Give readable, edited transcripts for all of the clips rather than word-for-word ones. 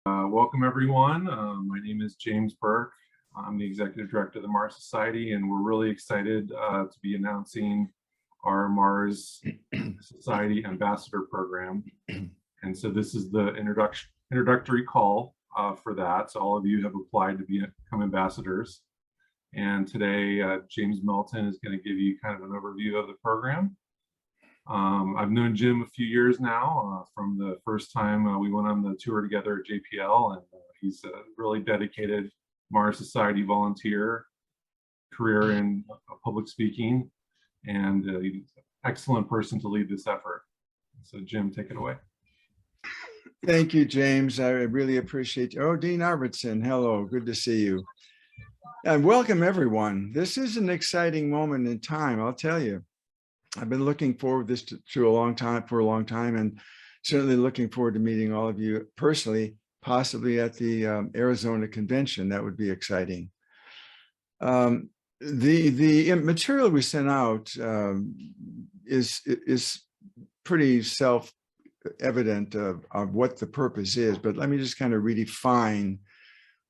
Welcome everyone. My name is James Burke. I'm the Executive Director of the Mars Society, and we're really excited to be announcing our Mars Society Ambassador Program. And so this is the introductory call for that. So all of you have applied to become ambassadors. And today, James Melton is going to give you kind of an overview of the program. I've known Jim a few years now, from the first time we went on the tour together at JPL, and he's a really dedicated Mars Society volunteer, career in public speaking, and he's an excellent person to lead this effort. So Jim, take it away. Thank you, James. I really appreciate you. Oh, Dean Arvidsson, hello, good to see you. And welcome everyone. This is an exciting moment in time, I'll tell you. I've been looking forward to this for a long time, and certainly looking forward to meeting all of you personally, possibly at the Arizona convention. That would be exciting. The material we sent out is pretty self-evident of what the purpose is, but let me just kind of redefine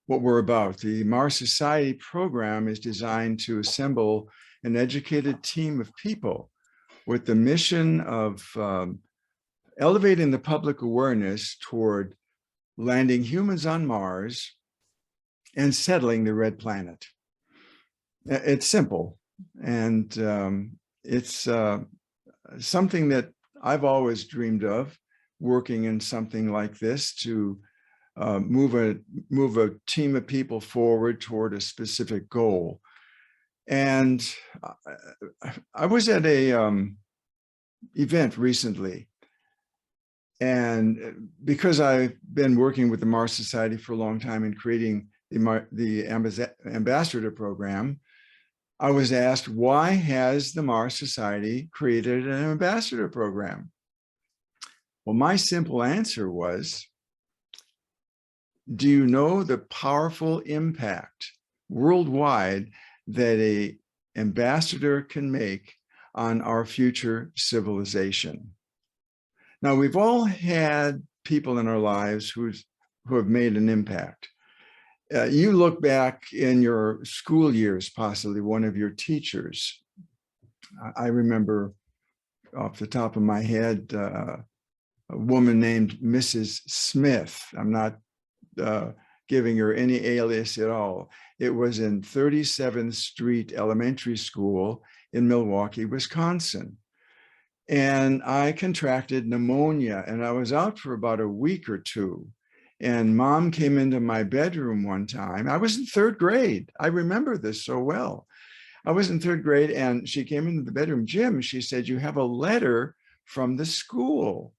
what we're about. The Mars Society program is designed to assemble an educated team of people with the mission of elevating the public awareness toward landing humans on Mars and settling the red planet. It's simple, and it's something that I've always dreamed of, working in something like this to move a team of people forward toward a specific goal. And I was at a event recently, and because I've been working with the Mars Society for a long time and creating the Ambassador Program, I was asked, why has the Mars Society created an Ambassador Program? Well, my simple answer was, do you know the powerful impact worldwide that an ambassador can make on our future civilization? Now, we've all had people in our lives who have made an impact. You look back in your school years, possibly one of your teachers. I remember off the top of my head, a woman named Mrs. Smith. I'm not giving her any alias at all. It was in 37th Street Elementary School in Milwaukee, Wisconsin. And I contracted pneumonia, and I was out for about a week or two. And Mom came into my bedroom one time. I was in third grade. I remember this so well. I was in third grade, and she came into the bedroom. Jim, she said, you have a letter from the school.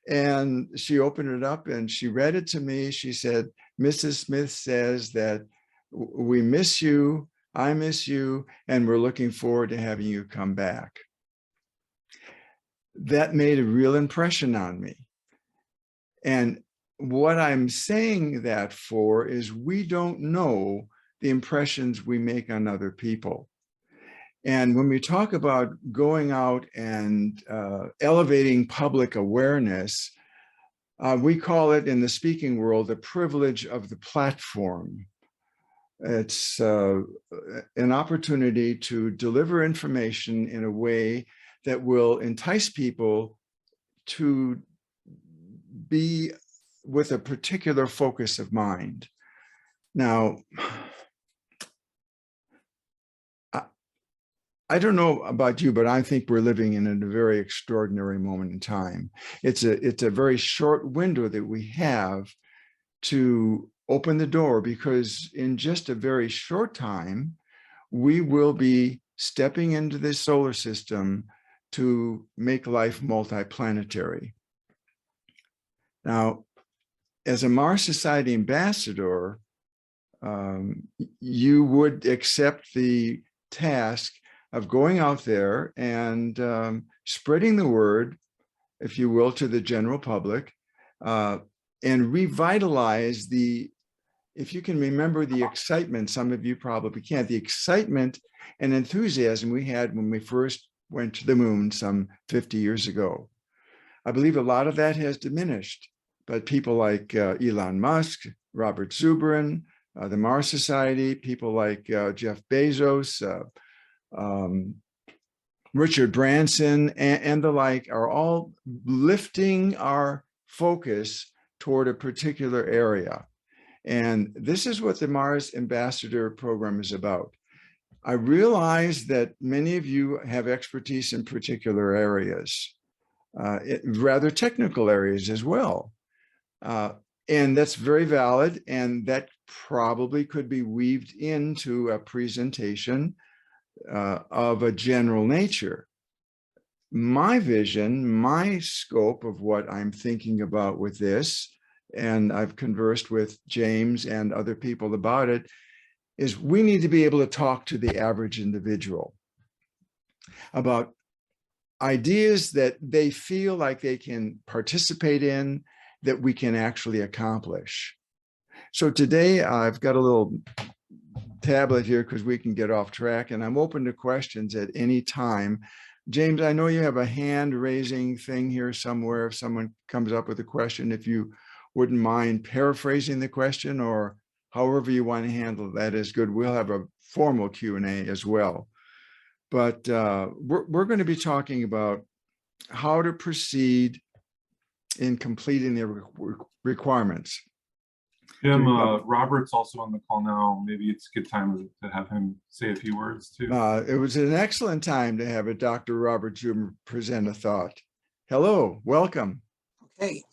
And she opened it up and she read it to me. She said, Mrs. Smith says that we miss you, I miss you, and we're looking forward to having you come back. That made a real impression on me. And what I'm saying that for is we don't know the impressions we make on other people. And when we talk about going out and elevating public awareness, we call it in the speaking world the privilege of the platform. It's an opportunity to deliver information in a way that will entice people to be with a particular focus of mind. Now, I don't know about you, but I think we're living in a very extraordinary moment in time. It's a very short window that we have to open the door, because in just a very short time, we will be stepping into this solar system to make life multiplanetary. Now, as a Mars Society ambassador, you would accept the task of going out there and spreading the word, if you will, to the general public, and revitalize the, if you can remember the excitement, some of you probably can't, the excitement and enthusiasm we had when we first went to the moon some 50 years ago. I believe a lot of that has diminished, but people like Elon Musk, Robert Zubrin, the Mars Society, people like Jeff Bezos, Richard Branson, and the like are all lifting our focus toward a particular area. And this is what the Mars Ambassador Program is about. I realize that many of you have expertise in particular areas, rather technical areas as well. And that's very valid. And that probably could be weaved into a presentation of a general nature. My vision, my scope of what I'm thinking about with this, and I've conversed with James and other people about it, is we need to be able to talk to the average individual about ideas that they feel like they can participate in, that we can actually accomplish. So today I've got a little tablet here because we can get off track, and I'm open to questions at any time. James, I know you have a hand raising thing here somewhere. If someone comes up with a question, if you wouldn't mind paraphrasing the question or however you want to handle that is good. We'll have a formal Q&A as well. But we're going to be talking about how to proceed in completing the requirements. Jim, Robert's also on the call now. Maybe it's a good time to have him say a few words too. It was an excellent time to have a Dr. Robert Zubrin present a thought. Hello, welcome. Okay,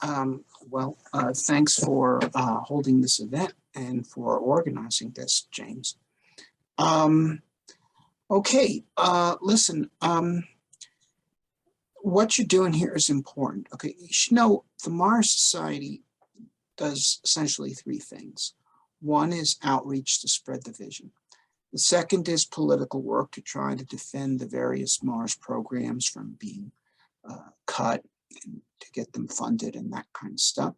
well, thanks for holding this event and for organizing this, James. Okay, listen, what you're doing here is important. Okay, you should know the Mars Society does essentially three things. One is outreach to spread the vision. The second is political work to try to defend the various Mars programs from being cut and to get them funded and that kind of stuff.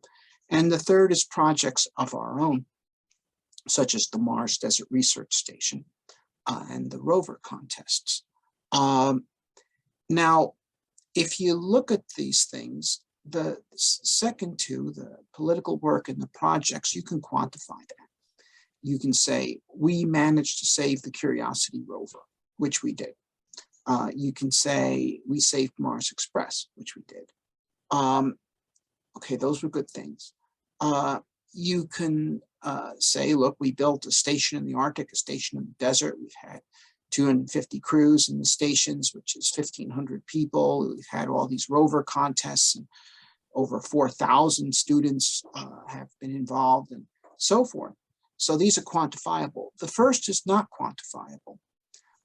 And the third is projects of our own, such as the Mars Desert Research Station and the rover contests. Now, if you look at these things, the second two, the political work and the projects, you can quantify that. You can say, we managed to save the Curiosity rover, which we did. You can say, we saved Mars Express, which we did. Okay, those were good things. You can say, look, we built a station in the Arctic, a station in the desert. We've had 250 crews in the stations, which is 1,500 people. We've had all these rover contests, and over 4,000 students have been involved, and so forth. So these are quantifiable. The first is not quantifiable,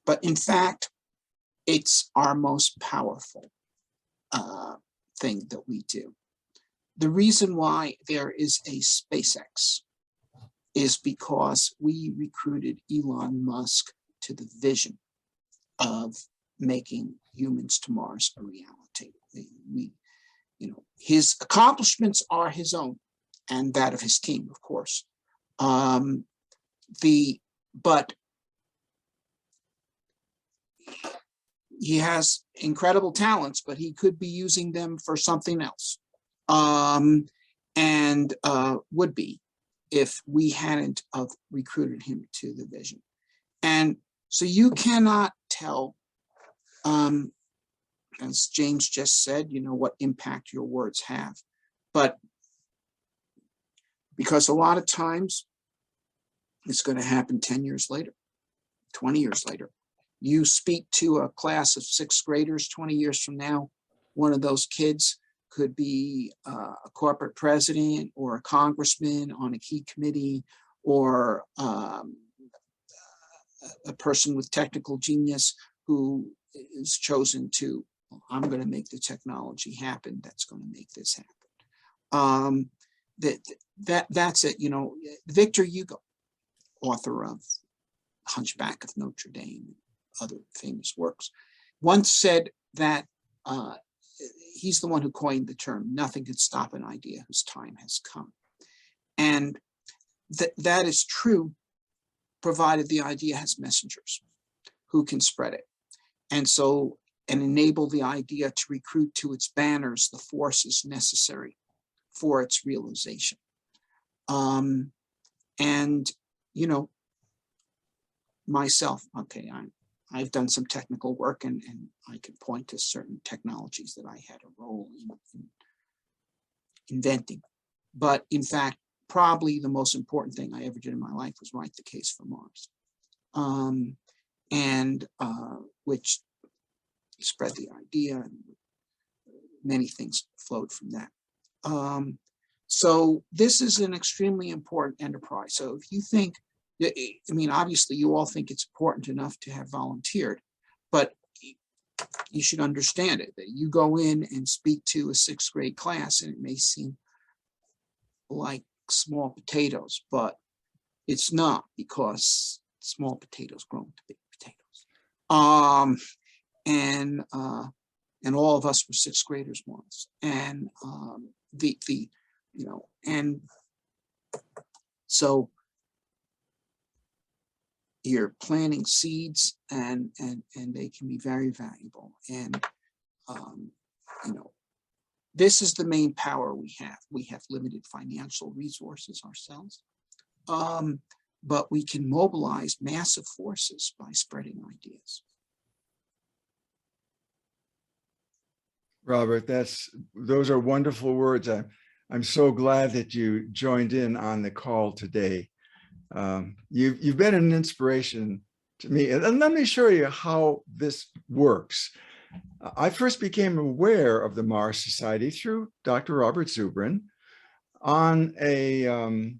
but in fact, it's our most powerful thing that we do. The reason why there is a SpaceX is because we recruited Elon Musk to the vision of making humans to Mars a reality. His accomplishments are his own and that of his team, of course. But he has incredible talents, but he could be using them for something else, and would be if we hadn't recruited him to the vision. And so you cannot tell, as James just said, what impact your words have. But because a lot of times it's going to happen 10 years later, 20 years later. You speak to a class of 6th graders 20 years from now, one of those kids could be a corporate president or a congressman on a key committee, or a person with technical genius who is chosen to, I'm going to make the technology happen that's going to make this happen. That's it. Victor Hugo, author of Hunchback of Notre Dame, other famous works, once said that he's the one who coined the term, nothing can stop an idea whose time has come. And that is true, provided the idea has messengers who can spread it. And enable the idea to recruit to its banners the forces necessary for its realization. And, you know, myself, okay, I've done some technical work, and I can point to certain technologies that I had a role in inventing. But in fact, probably the most important thing I ever did in my life was write the case for Mars, which spread the idea, and many things flowed from that. So this is an extremely important enterprise. So if you think, I mean, obviously you all think it's important enough to have volunteered, but you should understand it, that you go in and speak to a 6th grade class and it may seem like small potatoes, but it's not, because small potatoes grow into big potatoes. And all of us were 6th graders once. And you know, and so you're planting seeds, and they can be very valuable. And you know, this is the main power we have. We have limited financial resources ourselves, but we can mobilize massive forces by spreading ideas. Robert, those are wonderful words. I'm so glad that you joined in on the call today. You've been an inspiration to me. And let me show you how this works. I first became aware of the Mars Society through Dr. Robert Zubrin on a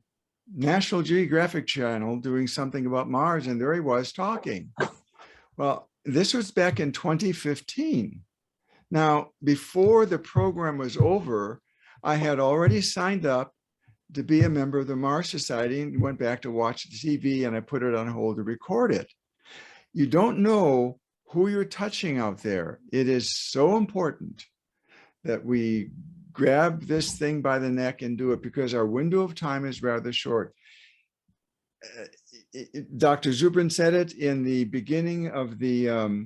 National Geographic channel doing something about Mars, and there he was talking. Well, this was back in 2015. Now, before the program was over, I had already signed up to be a member of the Mars Society and went back to watch the TV, and I put it on hold to record it. You don't know who you're touching out there. It is so important that we grab this thing by the neck and do it, because our window of time is rather short. Dr. Zubrin said it in the beginning of the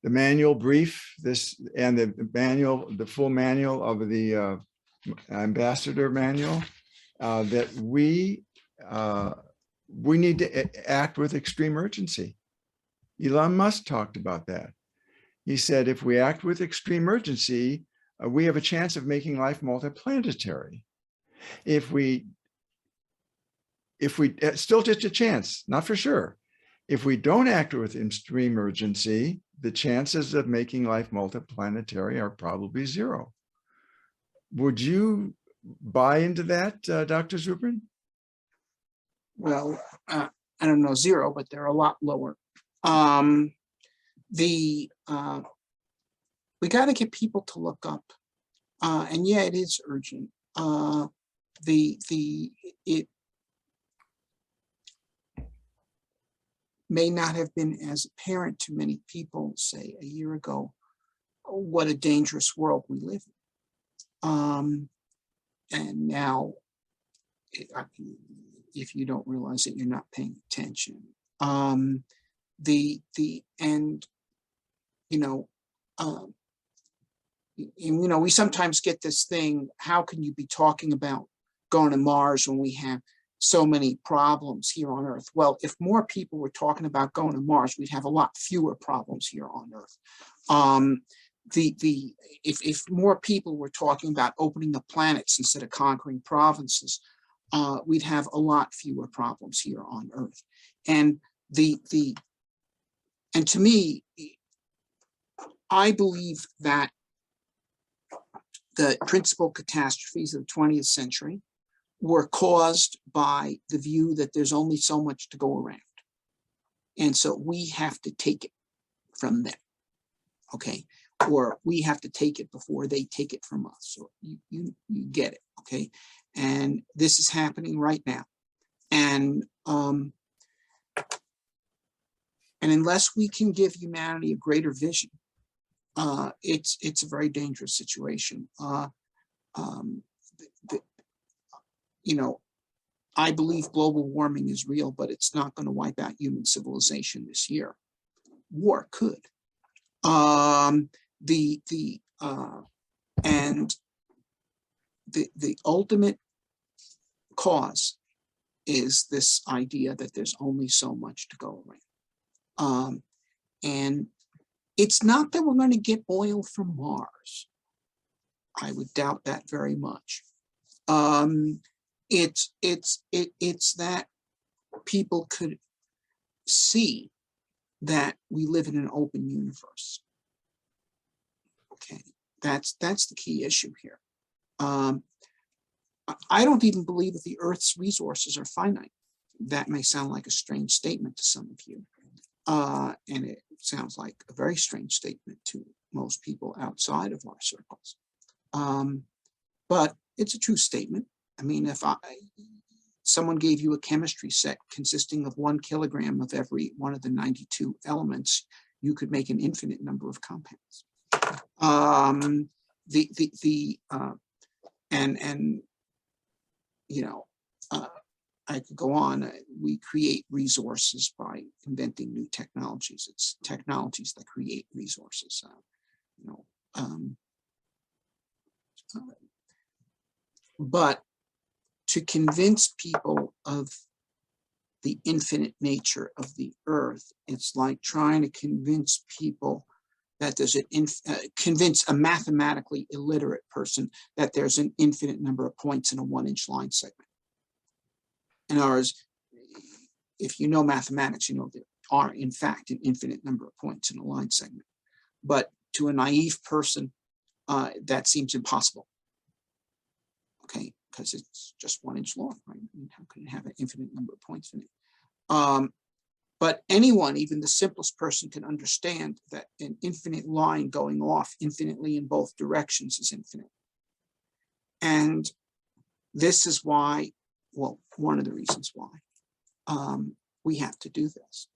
manual brief, and the full manual of the ambassador manual, that we need to act with extreme urgency. Elon Musk talked about that. He said, if we act with extreme urgency, we have a chance of making life multiplanetary. If we still just a chance, not for sure. If we don't act with extreme urgency, the chances of making life multiplanetary are probably zero. Would you buy into that, Dr. Zubrin? Well, I don't know zero, but they're a lot lower. We got to get people to look up, and yeah, it is urgent. It may not have been as apparent to many people, say, a year ago, what a dangerous world we live in. And now, if you don't realize it, you're not paying attention. And you know, we sometimes get this thing, how can you be talking about going to Mars when we have so many problems here on Earth? Well, if more people were talking about going to Mars, we'd have a lot fewer problems here on Earth. If more people were talking about opening up planets instead of conquering provinces, we'd have a lot fewer problems here on Earth. And and to me, I believe that the principal catastrophes of the 20th century were caused by the view that there's only so much to go around. And so we have to take it from them, okay? Or we have to take it before they take it from us. So you get it, okay? And this is happening right now. And unless we can give humanity a greater vision, it's a very dangerous situation. You know, I believe global warming is real, but it's not going to wipe out human civilization this year. War could. And the ultimate cause is this idea that there's only so much to go around. And it's not that we're going to get oil from Mars. I would doubt that very much. It's that people could see that we live in an open universe. Okay, that's the key issue here. I don't even believe that the Earth's resources are finite. That may sound like a strange statement to some of you. And it sounds like a very strange statement to most people outside of our circles. But it's a true statement. I mean, if someone gave you a chemistry set consisting of 1 kilogram of every one of the 92 elements, you could make an infinite number of compounds. You know, I could go on. We create resources by inventing new technologies. It's technologies that create resources. But to convince people of the infinite nature of the Earth, it's like trying to convince people that there's convince a mathematically illiterate person that there's an infinite number of points in a 1-inch line segment. In other words, if you know mathematics, you know there are in fact an infinite number of points in a line segment. But to a naive person, that seems impossible. Okay, because it's just 1 inch long, right? I mean, how can it have an infinite number of points in it? But anyone, even the simplest person, can understand that an infinite line going off infinitely in both directions is infinite. And this is why, well, one of the reasons why we have to do this.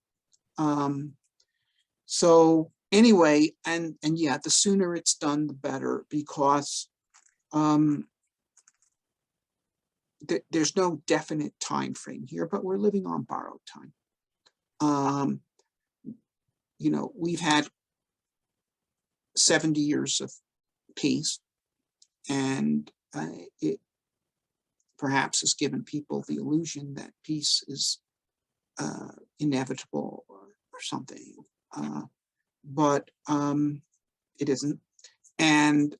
So anyway, and yeah, the sooner it's done, the better, because there's no definite time frame here, but we're living on borrowed time. You know, we've had 70 years of peace, and it perhaps has given people the illusion that peace is inevitable or something, but it isn't. And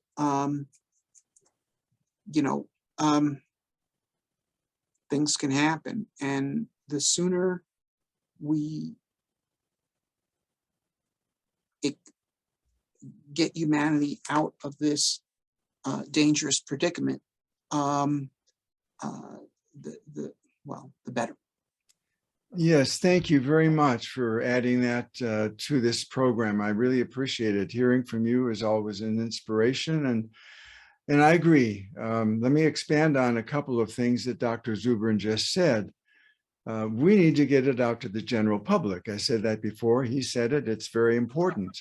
you know, things can happen, and the sooner we get humanity out of this dangerous predicament, the better. Yes, thank you very much for adding that to this program. I really appreciate it. Hearing from you is always an inspiration, and I agree. Let me expand on a couple of things that Dr. Zubrin just said. We need to get it out to the general public. I said that before. He said it. It's very important.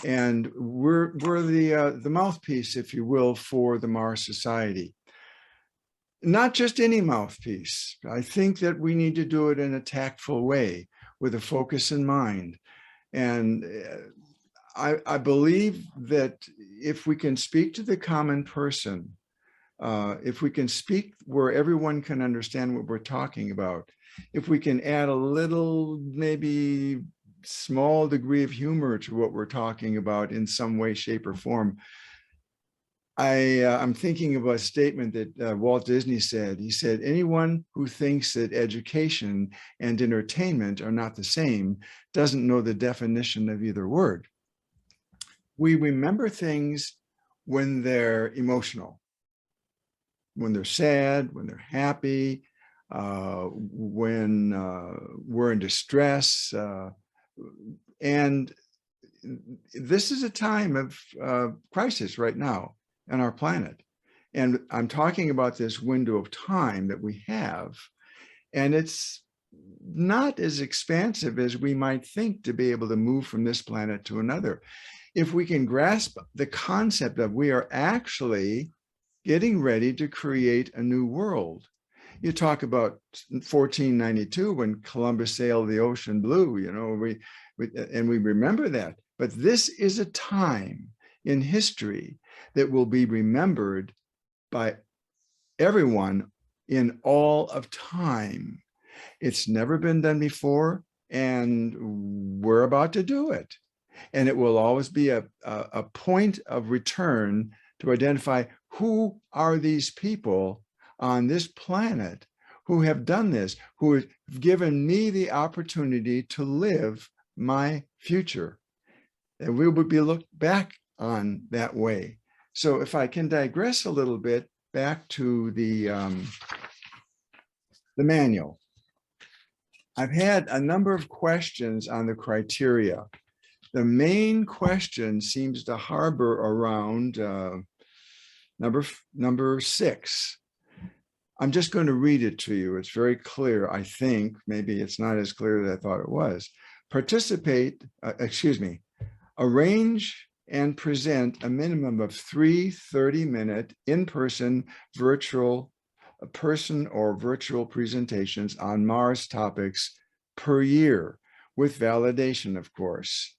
And we're the mouthpiece, if you will, for the Mars Society. Not just any mouthpiece. I think that we need to do it in a tactful way with a focus in mind. And I believe that if we can speak to the common person, if we can speak where everyone can understand what we're talking about, if we can add a little, maybe small degree of humor to what we're talking about in some way, shape, or form. I'm thinking of a statement that Walt Disney said. He said, anyone who thinks that education and entertainment are not the same doesn't know the definition of either word. We remember things when they're emotional, when they're sad, when they're happy, when we're in distress. And this is a time of crisis right now on our planet. And I'm talking about this window of time that we have, and it's not as expansive as we might think to be able to move from this planet to another. If we can grasp the concept of we are actually getting ready to create a new world. You talk about 1492 when Columbus sailed the ocean blue, you know, and we remember that. But this is a time in history that will be remembered by everyone in all of time. It's never been done before, and we're about to do it. And it will always be a point of return to identify who are these people on this planet who have done this, who have given me the opportunity to live my future. And we will be looked back on that way. So if I can digress a little bit back to the manual. I've had a number of questions on the criteria. The main question seems to harbor around number 6. I'm just going to read it to you. It's very clear, I think. Maybe it's not as clear as I thought it was. Arrange and present a minimum of 3 30-minute in-person or virtual presentations on Mars topics per year, with validation, of course.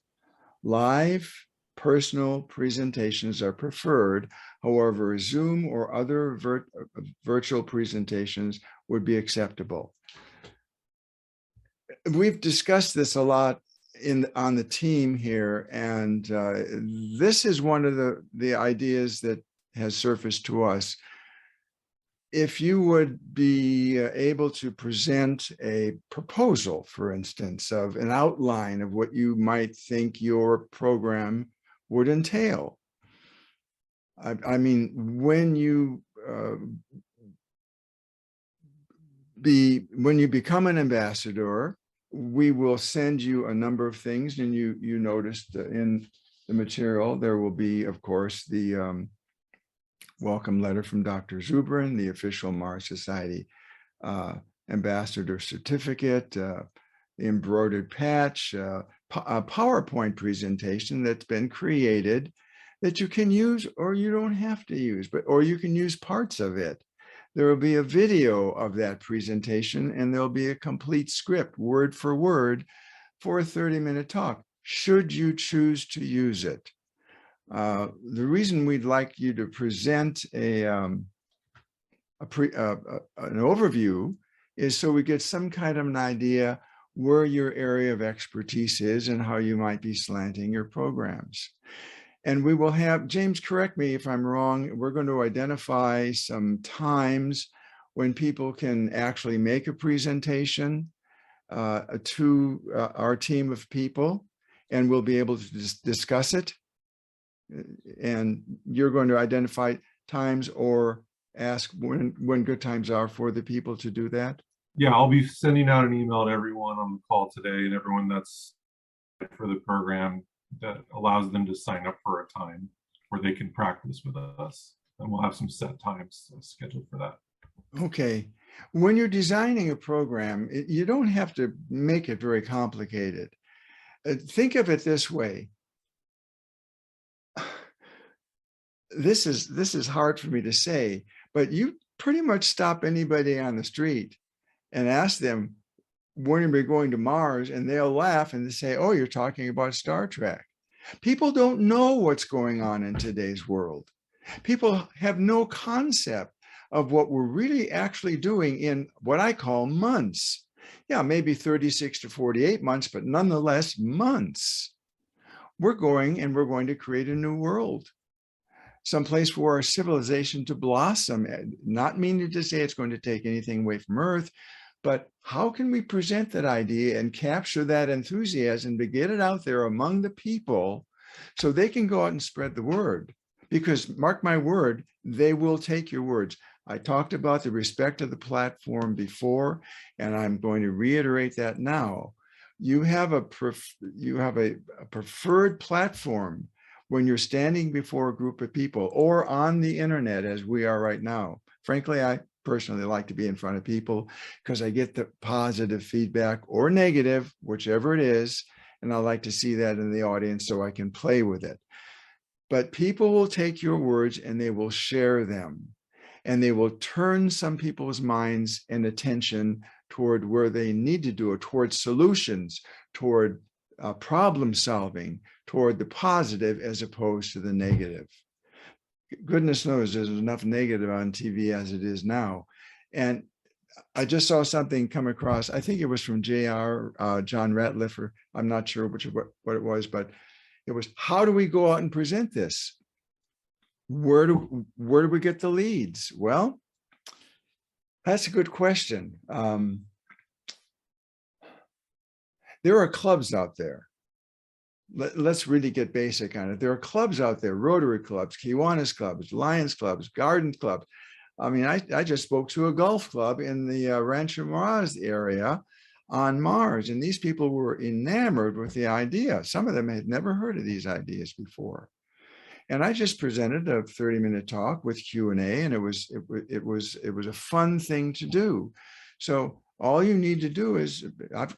Live personal presentations are preferred. However, Zoom or other virtual presentations would be acceptable. We've discussed this a lot on the team here, and this is one of the ideas that has surfaced to us. If you would be able to present a proposal, for instance, of an outline of what you might think your program would entail. I mean, when you become an ambassador, we will send you a number of things, and you noticed in the material there will be, of course, the welcome letter from Dr. Zubrin, the official Mars Society ambassador certificate, the embroidered patch, a PowerPoint presentation that's been created that you can use, or you don't have to use, or you can use parts of it. There will be a video of that presentation, and there'll be a complete script, word for word, for a 30-minute talk, should you choose to use it. The reason we'd like you to present an overview is so we get some kind of an idea where your area of expertise is and how you might be slanting your programs. And we will have, James, correct me if I'm wrong, we're going to identify some times when people can actually make a presentation to our team of people, and we'll be able to discuss it. And you're going to identify times or ask when good times are for the people to do that? Yeah, I'll be sending out an email to everyone on the call today and everyone that's for the program that allows them to sign up for a time where they can practice with us. And we'll have some set times scheduled for that. Okay. When you're designing a program, you don't have to make it very complicated. Think of it this way. This is hard for me to say, but you pretty much stop anybody on the street and ask them, when are we going to Mars? And they'll laugh and they say, oh, you're talking about Star Trek. People don't know what's going on in today's world. People have no concept of what we're really actually doing in what I call months. Yeah, maybe 36 to 48 months, but nonetheless months. We're going to create a new world. Someplace for our civilization to blossom, not meaning to say it's going to take anything away from Earth, but how can we present that idea and capture that enthusiasm to get it out there among the people so they can go out and spread the word? Because mark my word, they will take your words. I talked about the respect of the platform before, and I'm going to reiterate that now. You have a preferred platform when you're standing before a group of people or on the internet as we are right now. Frankly, I personally like to be in front of people because I get the positive feedback or negative, whichever it is, and I like to see that in the audience so I can play with it. But people will take your words and they will share them, and they will turn some people's minds and attention toward where they need to do it, toward solutions, toward problem solving, toward the positive as opposed to the negative. goodness knows there's enough negative on TV as it is now. And I just saw something come across, I think it was from John Ratliff, or I'm not sure what it was, but it was, how do we go out and present this? Where do we get the leads? Well, that's a good question. There are clubs out there. Let's really get basic on it. There are clubs out there, Rotary clubs, Kiwanis clubs, Lions clubs, garden clubs. I mean, I just spoke to a golf club in the Rancho Mirage area on Mars, and these people were enamored with the idea. Some of them had never heard of these ideas before. And I just presented a 30-minute talk with Q&A, and it was a fun thing to do. So all you need to do is,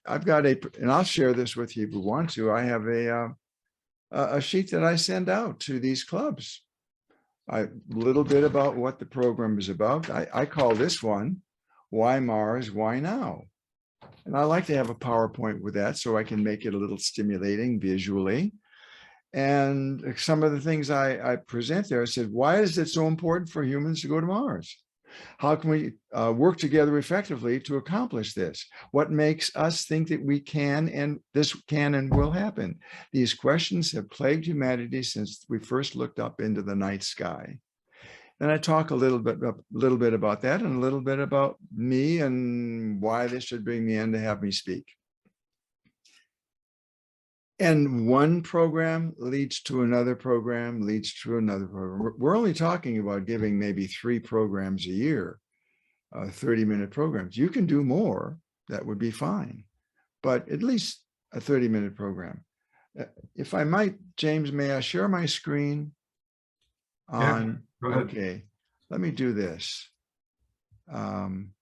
I've got and I'll share this with you if you want to. I have a sheet that I send out to these clubs. A little bit about what the program is about. I call this one, Why Mars, Why Now? And I like to have a PowerPoint with that so I can make it a little stimulating visually. And some of the things I present there, I said, why is it so important for humans to go to Mars? How can we work together effectively to accomplish this? What makes us think that we can, and this can and will happen? These questions have plagued humanity since we first looked up into the night sky. And I talk a little bit about that, and a little bit about me and why they should bring me in to have me speak. And one program leads to another program, leads to another program. We're only talking about giving maybe 3 programs a year, 30-minute programs. You can do more, that would be fine, but at least a 30-minute program. If I might, James, may I share my screen? Yeah, go ahead. Okay, let me do this. One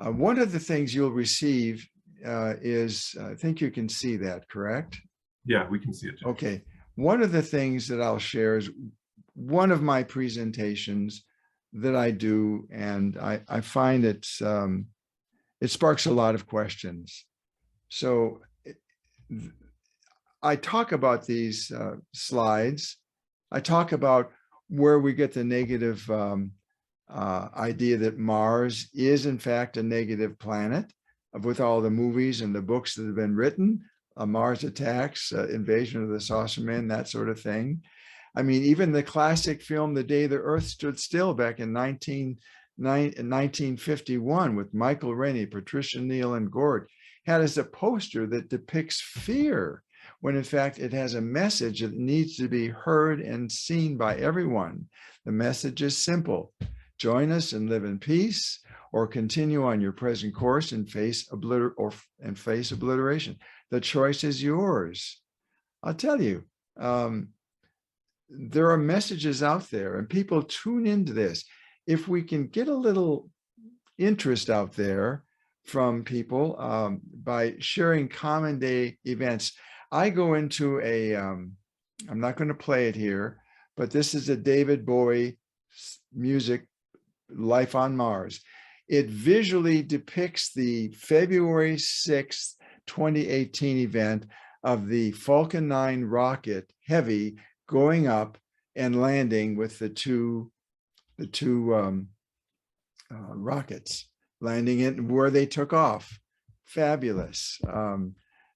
of the things you'll receive is, I think you can see that, correct? Yeah, we can see it. Okay. One of the things that I'll share is one of my presentations that I do, and I find it sparks a lot of questions. So I talk about these slides. I talk about where we get the negative idea that Mars is in fact a negative planet, with all the movies and the books that have been written, Mars Attacks, Invasion of the Saucer Men, that sort of thing. I mean, even the classic film, The Day the Earth Stood Still, back in 1951 with Michael Rennie, Patricia Neal, and Gord, had as a poster that depicts fear, when in fact it has a message that needs to be heard and seen by everyone. The message is simple: join us and live in peace, or continue on your present course and face obliteration. The choice is yours. I'll tell you, there are messages out there, and people tune into this. If we can get a little interest out there from people by sharing common day events. I go into I'm not going to play it here, but this is a David Bowie music, Life on Mars. It visually depicts the February 6th, 2018 event of the Falcon 9 rocket, Heavy, going up and landing with the two rockets, landing it where they took off. Fabulous.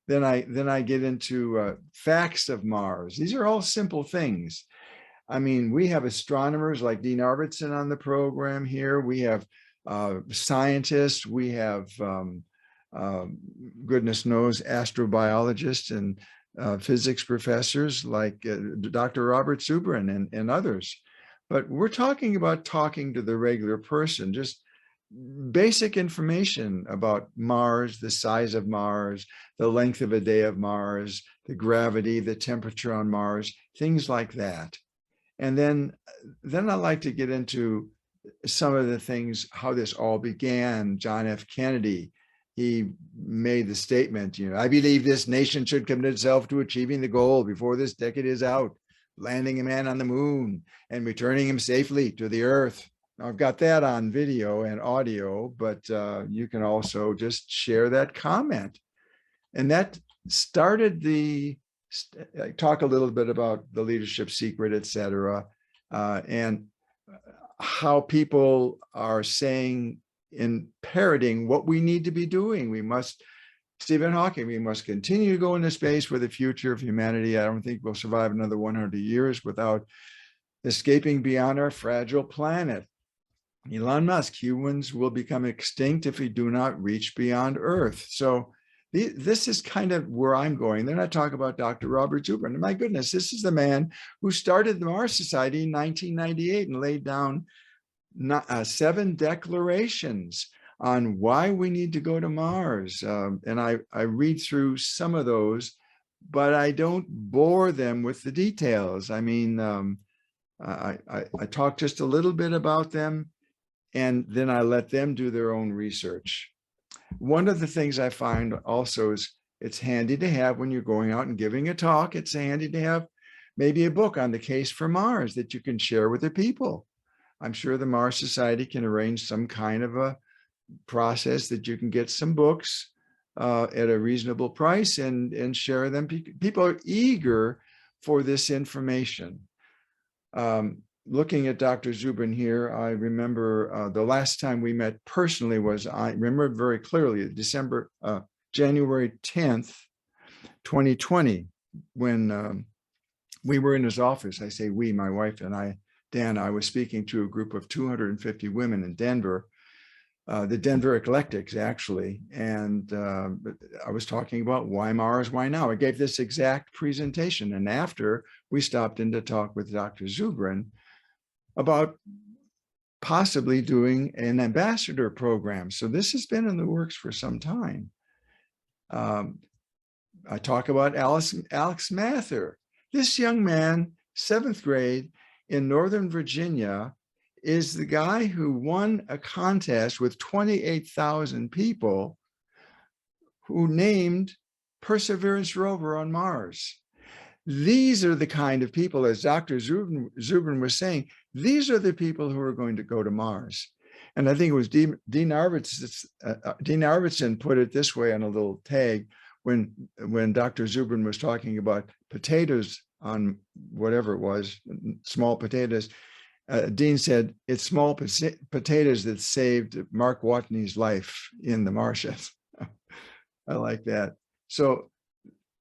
Then I get into facts of Mars. These are all simple things. I mean, we have astronomers like Dean Arvidson on the program here. We have scientists. We have, goodness knows, astrobiologists and physics professors like Dr. Robert Subrin and others. But we're talking about talking to the regular person, just basic information about Mars, the size of Mars, the length of a day of Mars, the gravity, the temperature on Mars, things like that. And then I like to get into some of the things, how this all began. John F. Kennedy, he made the statement, I believe this nation should commit itself to achieving the goal before this decade is out, landing a man on the moon and returning him safely to the earth. Now, I've got that on video and audio, but you can also just share that comment. And that started the talk a little bit about the leadership secret, et cetera, and how people are saying in parroting what we need to be doing. We must, Stephen Hawking, we must continue to go into space for the future of humanity. I don't think we'll survive another 100 years without escaping beyond our fragile planet. Elon Musk, humans will become extinct if we do not reach beyond Earth. So this is kind of where I'm going. Then I talk about Dr. Robert Zubrin. My goodness, this is the man who started the Mars Society in 1998 and laid down 7 declarations on why we need to go to Mars. And I read through some of those, but I don't bore them with the details. I mean, I talk just a little bit about them, and then I let them do their own research. One of the things I find also is it's handy to have when you're going out and giving a talk. It's handy to have maybe a book on the case for Mars that you can share with the people. I'm sure the Mars Society can arrange some kind of a process that you can get some books at a reasonable price and share them. People are eager for this information. Looking at Dr. Zubrin here, I remember the last time we met personally was, I remember very clearly, January 10th, 2020, when we were in his office. I say we, my wife and I, Dan, I was speaking to a group of 250 women in Denver, the Denver Eclectics, actually. And I was talking about why Mars, why now? I gave this exact presentation. And after, we stopped in to talk with Dr. Zubrin about possibly doing an ambassador program. So this has been in the works for some time. I talk about Alex Mather. This young man, 7th grade in Northern Virginia, is the guy who won a contest with 28,000 people who named Perseverance rover on Mars. These are the kind of people, as Dr. Zubrin was saying, these are the people who are going to go to Mars. And I think it was Dean Arvidsson put it this way on a little tag when Dr. Zubrin was talking about potatoes on whatever it was, small potatoes. Dean said, it's small potatoes that saved Mark Watney's life in the Martians. I like that. So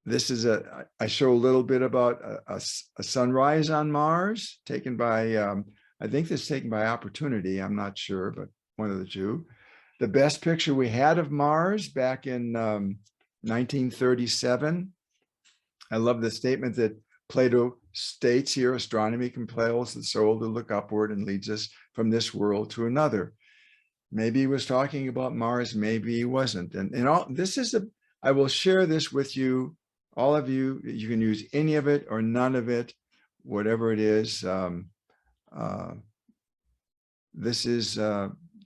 this is I show a little bit about a sunrise on Mars taken by, I think this is taken by Opportunity. I'm not sure, but one of the two. The best picture we had of Mars back in 1937. I love the statement that Plato states here: astronomy compels the soul to look upward and leads us from this world to another. Maybe he was talking about Mars, maybe he wasn't. And all this is I will share this with you, all of you. You can use any of it or none of it, whatever it is. This is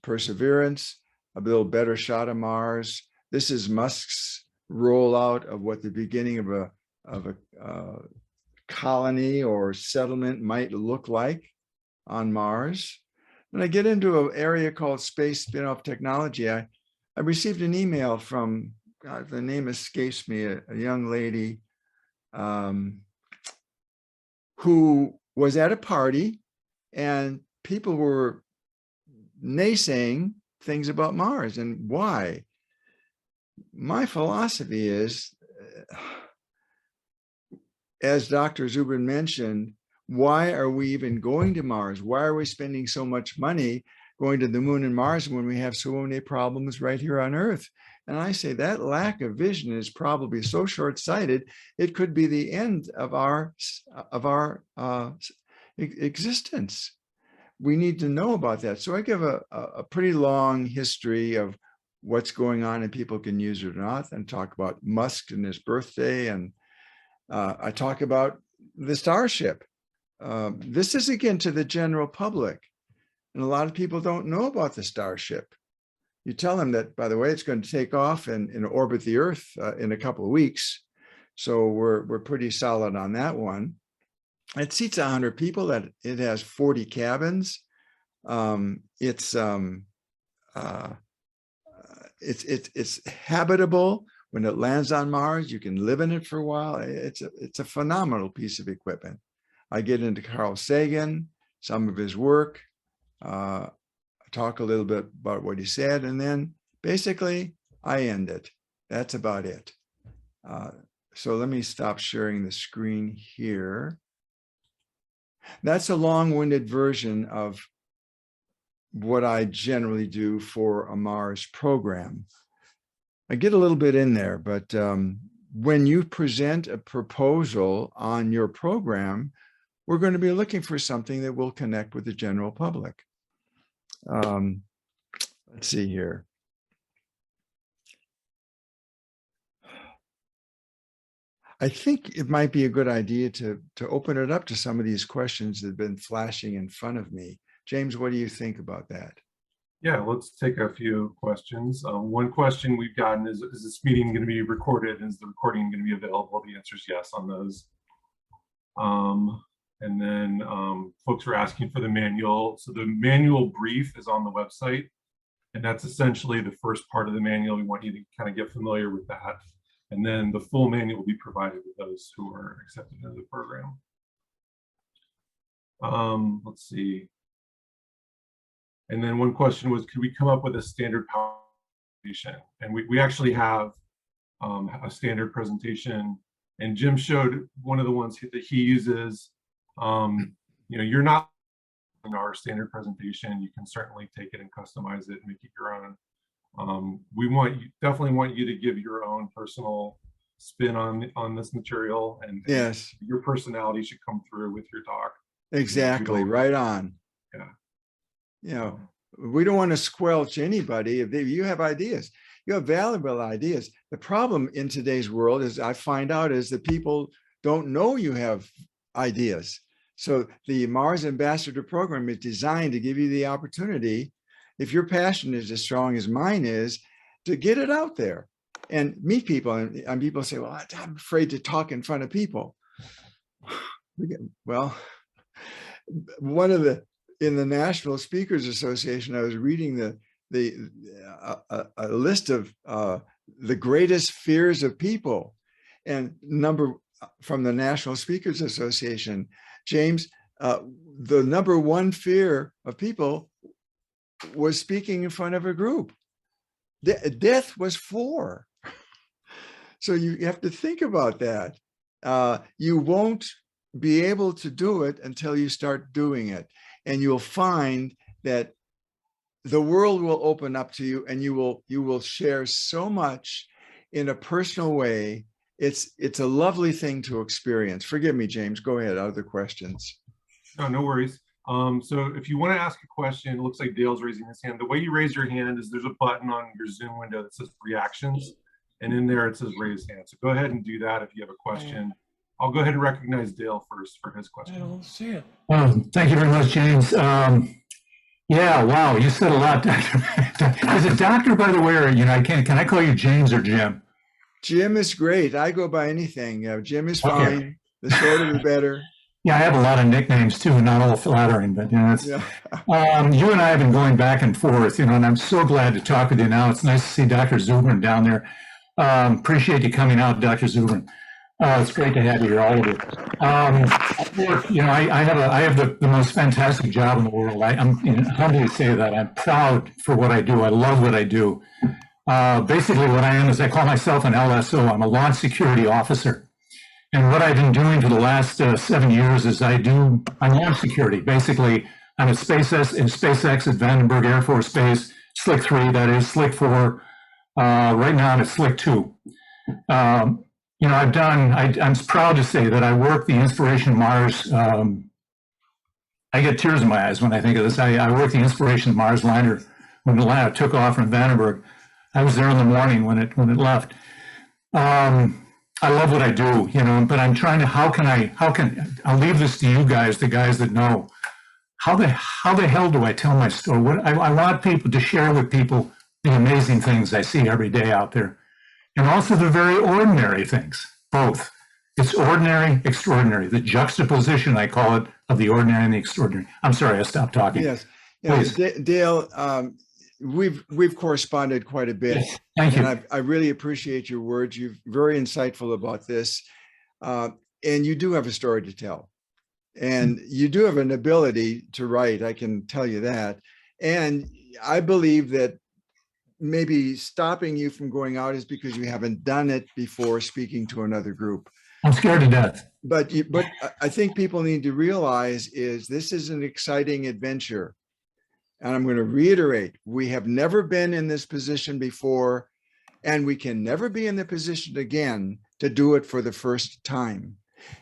Perseverance, a little better shot of Mars. This is Musk's rollout of what the beginning of a colony or settlement might look like on Mars. When I get into an area called space spinoff technology, I received an email from, God, the name escapes me, a young lady who was at a party and people were naysaying things about Mars. And why? My philosophy is, as Dr. Zubrin mentioned, why are we even going to Mars? Why are we spending so much money going to the moon and Mars when we have so many problems right here on Earth? And I say that lack of vision is probably so short-sighted, it could be the end of our existence. We need to know about that. So I give a pretty long history of what's going on, and people can use it or not, and talk about Musk and his birthday. And I talk about the Starship. This is, again, to the general public. And a lot of people don't know about the Starship. You tell them that, by the way, it's going to take off and orbit the Earth in a couple of weeks. So we're pretty solid on that one. It seats 100 people. That it has 40 cabins. It's habitable When it lands on Mars, you can live in it for a while. It's a phenomenal piece of equipment. I get into Carl Sagan, some of his work, talk a little bit about what he said, and then basically I end it. That's about it. So let me stop sharing the screen here. That's a long-winded version of what I generally do for a Mars program. I get a little bit in there, but when you present a proposal on your program, we're going to be looking for something that will connect with the general public. Let's see here. I think it might be a good idea to open it up to some of these questions that have been flashing in front of me. James, what do you think about that? Yeah, let's take a few questions. One question we've gotten is this meeting going to be recorded? Is the recording going to be available? The answer is yes on those. And then folks were asking for the manual. So the manual brief is on the website, and that's essentially the first part of the manual. We want you to kind of get familiar with that. And then the full manual will be provided with those who are accepted into the program. Let's see. And then one question was, could we come up with a standard presentation? And we actually have a standard presentation. And Jim showed one of the ones that he uses. You know, you're not in our standard presentation. You can certainly take it and customize it and make it your own. We definitely want you to give your own personal spin on this material, and yes, your personality should come through with your talk. Exactly, right on. Yeah. You know, we don't want to squelch anybody. If you have ideas, you have valuable ideas. The problem in today's world is I find out is that people don't know you have ideas. So the Mars Ambassador Program is designed to give you the opportunity, if your passion is as strong as mine is, to get it out there and meet people. And people say, well, I'm afraid to talk in front of people. Well, in the National Speakers Association, I was reading a list of the greatest fears of people, and from the National Speakers Association, James, the number one fear of people was speaking in front of a group. Death was 4. So you have to think about that. You won't be able to do it until you start doing it. And you'll find that the world will open up to you, and you will share so much in a personal way. It's a lovely thing to experience. Forgive me, James, go ahead. Other questions? No worries. So if you want to ask a question, it looks like Dale's raising his hand. The way you raise your hand is there's a button on your Zoom window that says reactions, and in there it says raise hand. So go ahead and do that if you have a question. I'll go ahead and recognize Dale first for his question. I don't see it. Thank you very much, James. Yeah, wow, you said a lot, Doctor. Is it Doctor, by the way, or can I call you James or Jim? Jim is great. I go by anything. Jim is fine. Okay. The shorter the better. Yeah, I have a lot of nicknames too, not all flattering, but you know, you and I have been going back and forth, and I'm so glad to talk with you now. It's nice to see Dr. Zubrin down there. Appreciate you coming out, Dr. Zubrin. It's great to have you here, all of you. I have the most fantastic job in the world. I'm humbly say that. I'm proud for what I do. I love what I do. Basically, what I am is I call myself an LSO. I'm a launch security officer. And what I've been doing for the last 7 years is I'm launch security. Basically, I'm at SpaceX at Vandenberg Air Force Base, Slick 3, that is, Slick 4. Right now I'm at Slick 2. I'm proud to say that I work the Inspiration Mars. I get tears in my eyes when I think of this. I worked the Inspiration Mars lander when the lander took off from Vandenberg. I was there in the morning when it left. I love what I do, but I'm trying to, I'll leave this to you guys, the guys that know. How the hell do I tell my story? I want people to share with people the amazing things I see every day out there. And also the very ordinary things, both. It's ordinary, extraordinary. The juxtaposition, I call it, of the ordinary and the extraordinary. I'm sorry, I stopped talking. Yes. Dale, we've corresponded quite a bit. Yes, thank you. And I really appreciate your words. You're very insightful about this. And you do have a story to tell. And you do have an ability to write, I can tell you that. And I believe that maybe stopping you from going out is because you haven't done it before speaking to another group. I'm scared to death. But I think people need to realize is this is an exciting adventure. And I'm going to reiterate, we have never been in this position before, and we can never be in the position again to do it for the first time.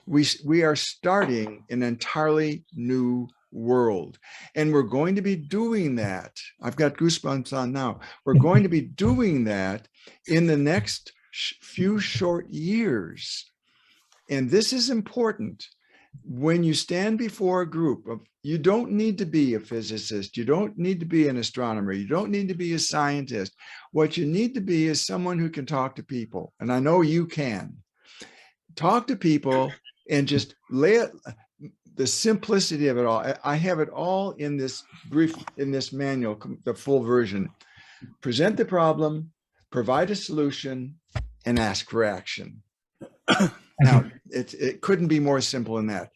We are starting an entirely new world, and we're going to be doing that. I've got goosebumps on now. We're going to be doing that in the next few short years. And this is important. When you stand before a group of, you don't need to be a physicist. You don't need to be an astronomer. You don't need to be a scientist. What you need to be is someone who can talk to people. And I know you can. Talk to people and just lay it, the simplicity of it all. I have it all in this manual, the full version. Present the problem, provide a solution, and ask for action. Now, it couldn't be more simple than that.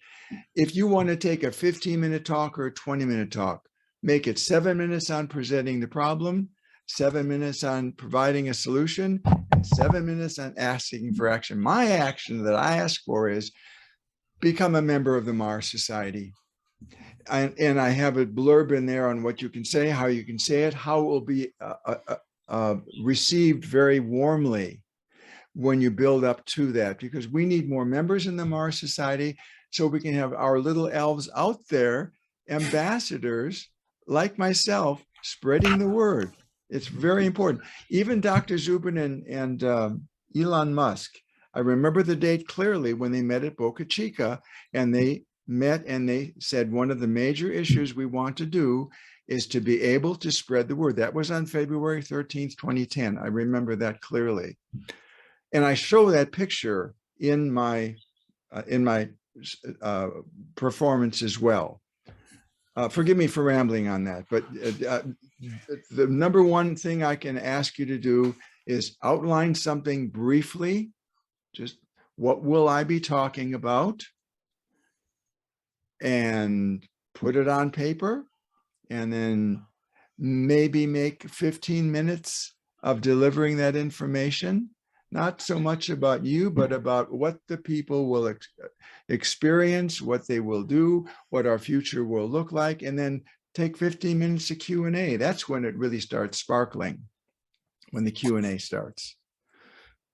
If you want to take a 15-minute talk or a 20-minute talk, make it 7 minutes on presenting the problem, 7 minutes on providing a solution, and 7 minutes on asking for action. My action that I ask for is become a member of the Mars Society. And I have a blurb in there on what you can say, how you can say it, how it will be received very warmly when you build up to that, because we need more members in the Mars Society so we can have our little elves out there, ambassadors like myself, spreading the word. It's very important. Even Dr. Zubin and Elon Musk, I remember the date clearly when they met at Boca Chica, and they met and they said one of the major issues we want to do is to be able to spread the word. That was on February 13th, 2010. I remember that clearly. And I show that picture in my performance as well. Forgive me for rambling on that, but the number one thing I can ask you to do is outline something briefly. Just what will I be talking about? And put it on paper, and then maybe make 15 minutes of delivering that information. Not so much about you, but about what the people will experience, what they will do, what our future will look like, and then take 15 minutes of Q&A. That's when it really starts sparkling, when the Q&A starts.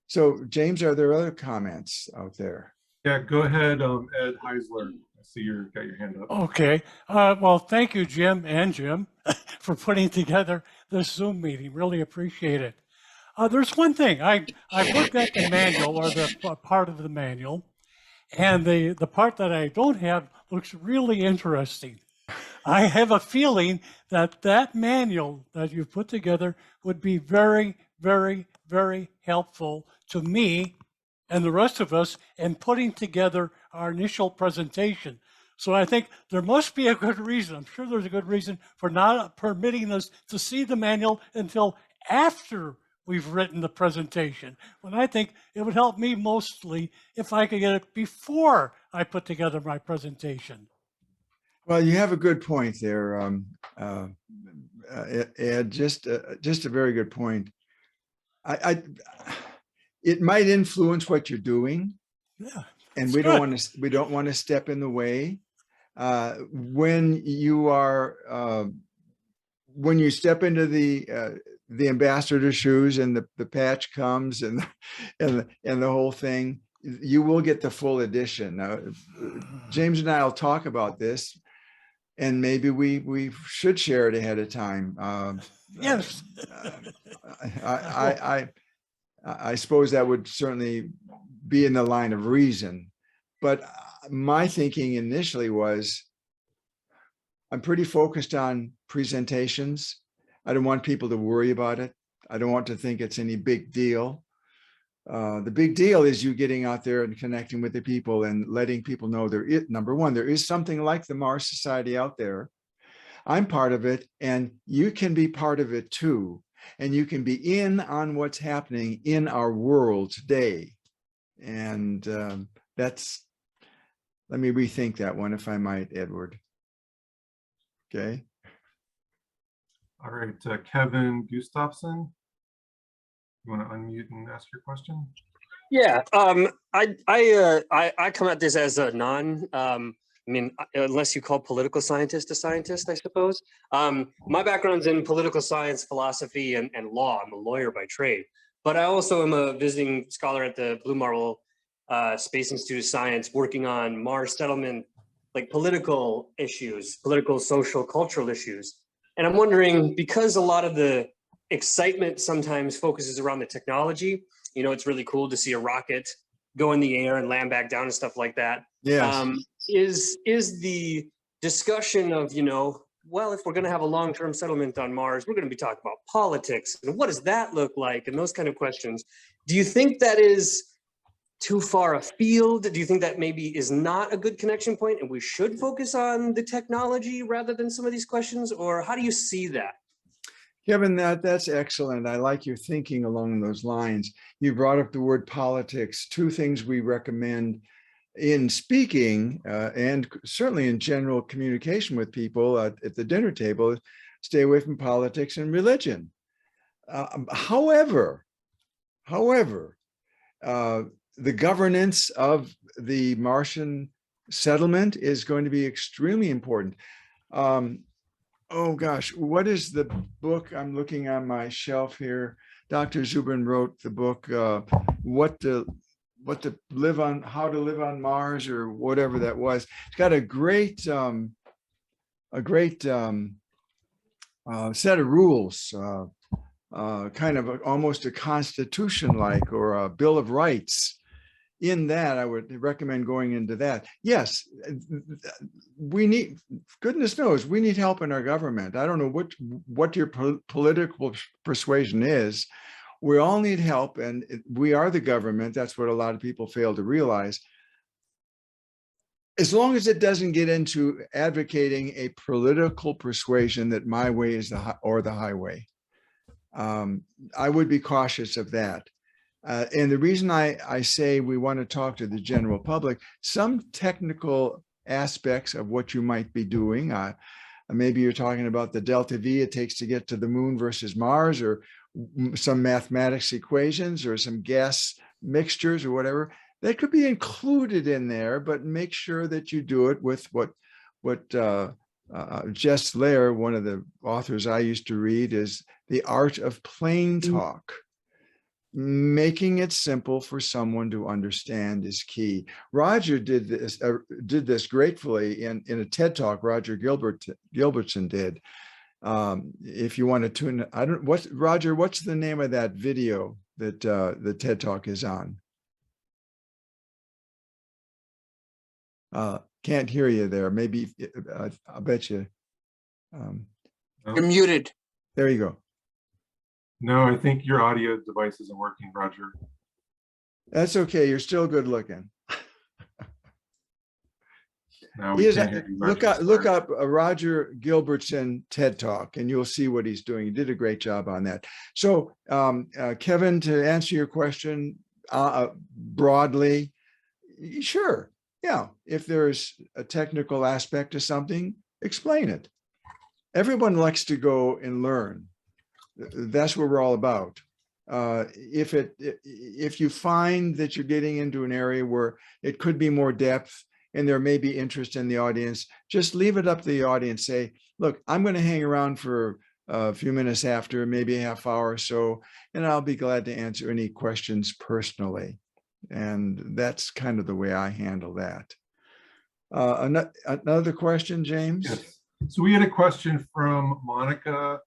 So, James, are there other comments out there? Yeah, go ahead, Ed Heisler. I see you got your hand up. Okay. Well, thank you, Jim and Jim, for putting together this Zoom meeting. Really appreciate it. There's one thing. I looked at the manual, or the part of the manual, and the part that I don't have looks really interesting. I have a feeling that that manual that you've put together would be very, very, very helpful to me and the rest of us in putting together our initial presentation. So I think there must be a good reason. I'm sure there's a good reason for not permitting us to see the manual until after we've written the presentation, when I think it would help me mostly if I could get it before I put together my presentation. Well, you have a good point there, Ed. Just a very good point. It might influence what you're doing, Yeah, and we don't want to step in the way. When you step into the ambassador shoes and the patch comes and the whole thing, you will get the full edition. Now, James and I will talk about this, and maybe we should share it ahead of time. yes. I suppose that would certainly be in the line of reason, but my thinking initially was, I'm pretty focused on presentations. I don't want people to worry about it. I don't want to think it's any big deal. The big deal is you getting out there and connecting with the people and letting people know there is, number one, there is something like the Mars Society out there. I'm part of it, and you can be part of it too. And you can be in on what's happening in our world today. And let me rethink that one, if I might, Edward. Okay. All right, Kevin Gustafson, you want to unmute and ask your question? Yeah, I come at this as a unless you call political scientist a scientist, I suppose. My background's in political science, philosophy, and law. I'm a lawyer by trade, but I also am a visiting scholar at the Blue Marble Space Institute of Science, working on Mars settlement, like political issues, political, social, cultural issues. And I'm wondering, because a lot of the excitement sometimes focuses around the technology, you know, it's really cool to see a rocket go in the air and land back down and stuff like that. Yes. Is the discussion of, you know, well, if we're going to have a long-term settlement on Mars, we're going to be talking about politics and what does that look like and those kind of questions. Do you think that is too far afield? Do you think that maybe is not a good connection point and we should focus on the technology rather than some of these questions? Or how do you see that? Kevin, that's excellent. I like your thinking along those lines. You brought up the word politics. Two things we recommend in speaking and certainly in general communication with people at the dinner table: stay away from politics and religion. However, the governance of the Martian settlement is going to be extremely important. Oh gosh, what is the book? I'm looking on my shelf here. Dr. Zubin wrote the book, how to live on Mars, or whatever that was. It's got a great set of rules, kind of almost a constitution like, or a Bill of Rights. In that, I would recommend going into that. Yes, we need, goodness knows, we need help in our government. I don't know what your political persuasion is. We all need help, and we are the government. That's what a lot of people fail to realize. As long as it doesn't get into advocating a political persuasion that my way is the highway, I would be cautious of that. And the reason I say we want to talk to the general public, some technical aspects of what you might be doing, maybe you're talking about the delta V it takes to get to the moon versus Mars, or some mathematics equations, or some gas mixtures, or whatever, that could be included in there, but make sure that you do it with what Jess Lair, one of the authors I used to read, is The Art of Plain Talk. Making it simple for someone to understand is key. Roger did this gratefully in a TED Talk. Roger Gilbertson did. If you want to tune, Roger, what's the name of that video that the TED Talk is on? Can't hear you there. Maybe I'll bet you. You're muted. There you go. No, I think your audio device isn't working, Roger. That's okay. You're still good looking. No, we can't hear you, Roger. Look up a Roger Gilbertson TED Talk, and you'll see what he's doing. He did a great job on that. So, Kevin, to answer your question broadly, sure. Yeah, if there's a technical aspect to something, explain it. Everyone likes to go and learn. That's what we're all about. If you find that you're getting into an area where it could be more depth and there may be interest in the audience, just leave it up to the audience. Say, look, I'm going to hang around for a few minutes after, maybe a half hour or so, and I'll be glad to answer any questions personally. And that's kind of the way I handle that. Another question, James? Yes. So we had a question from Monica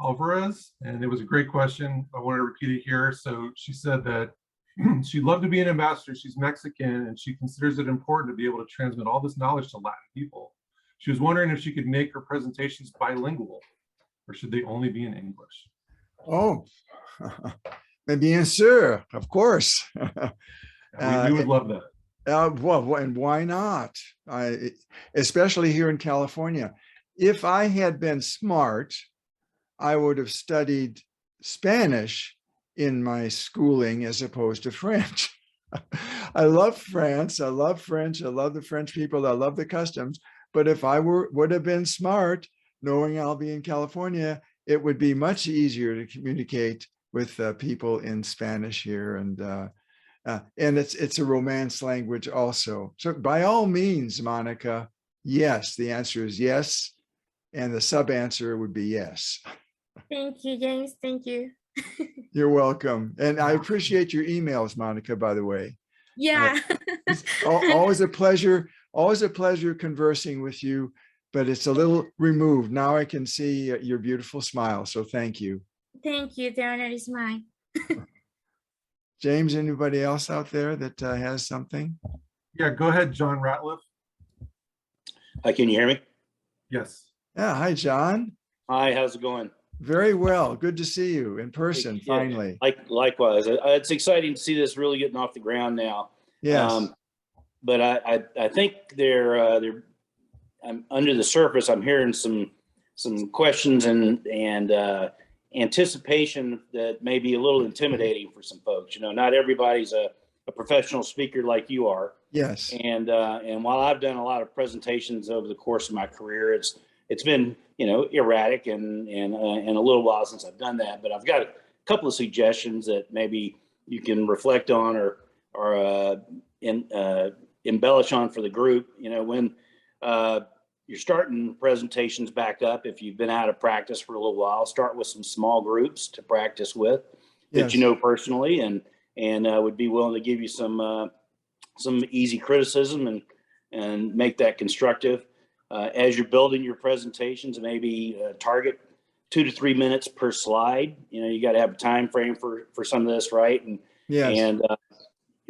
Alvarez, and it was a great question. I want to repeat it here. So she said that she'd love to be an ambassador. She's Mexican, and she considers it important to be able to transmit all this knowledge to Latin people. She was wondering if she could make her presentations bilingual, or should they only be in English? Oh, bien sûr, of course. We would love that. Well, and why not? Especially here in California. if I had been smart, I would have studied Spanish in my schooling as opposed to French. I love France. I love French. I love the French people. I love the customs. But if I would have been smart, knowing I'll be in California, it would be much easier to communicate with people in Spanish here. And it's a Romance language also. So by all means, Monica, yes, the answer is yes. And the sub answer would be yes. Thank you, James. Thank you. You're welcome. And I appreciate your emails, Monica, by the way. Yeah. It's always a pleasure conversing with you, but it's a little removed. Now I can see your beautiful smile. So thank you. Thank you. The honor is mine. James, anybody else out there that has something? Yeah, go ahead, John Ratliff. Can you hear me? Yes. Yeah. Hi, John. Hi, how's it going? Very well. Good to see you in person, Yeah, finally. Likewise. It's exciting to see this really getting off the ground now. Yes. But I think they're under the surface. I'm hearing some questions and anticipation that may be a little intimidating for some folks. You know, not everybody's a professional speaker like you are. Yes. And while I've done a lot of presentations over the course of my career, it's been, you know, erratic and a little while since I've done that. But I've got a couple of suggestions that maybe you can reflect on or embellish on for the group. You know, when you're starting presentations back up, if you've been out of practice for a little while, start with some small groups to practice with that you know personally and would be willing to give you some easy criticism and make that constructive. As you're building your presentations, maybe target 2 to 3 minutes per slide. You know, you got to have a time frame for some of this, right? And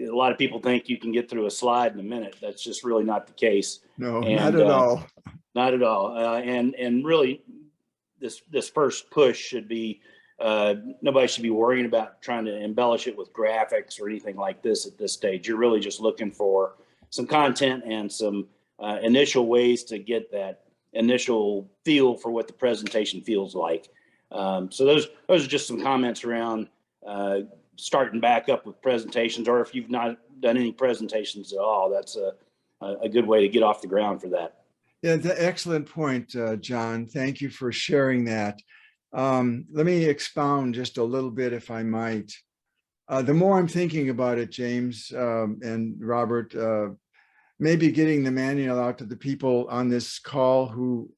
a lot of people think you can get through a slide in a minute. That's just really not the case. No, not at all. Not at all. And really, this first push should be nobody should be worrying about trying to embellish it with graphics or anything like this at this stage. You're really just looking for some content and some initial ways to get that initial feel for what the presentation feels like. So those are just some comments around starting back up with presentations, or if you've not done any presentations at all, that's a good way to get off the ground for that. Yeah, excellent point, John. Thank you for sharing that. Let me expound just a little bit, if I might. The more I'm thinking about it, James and Robert, maybe getting the manual out to the people on this call who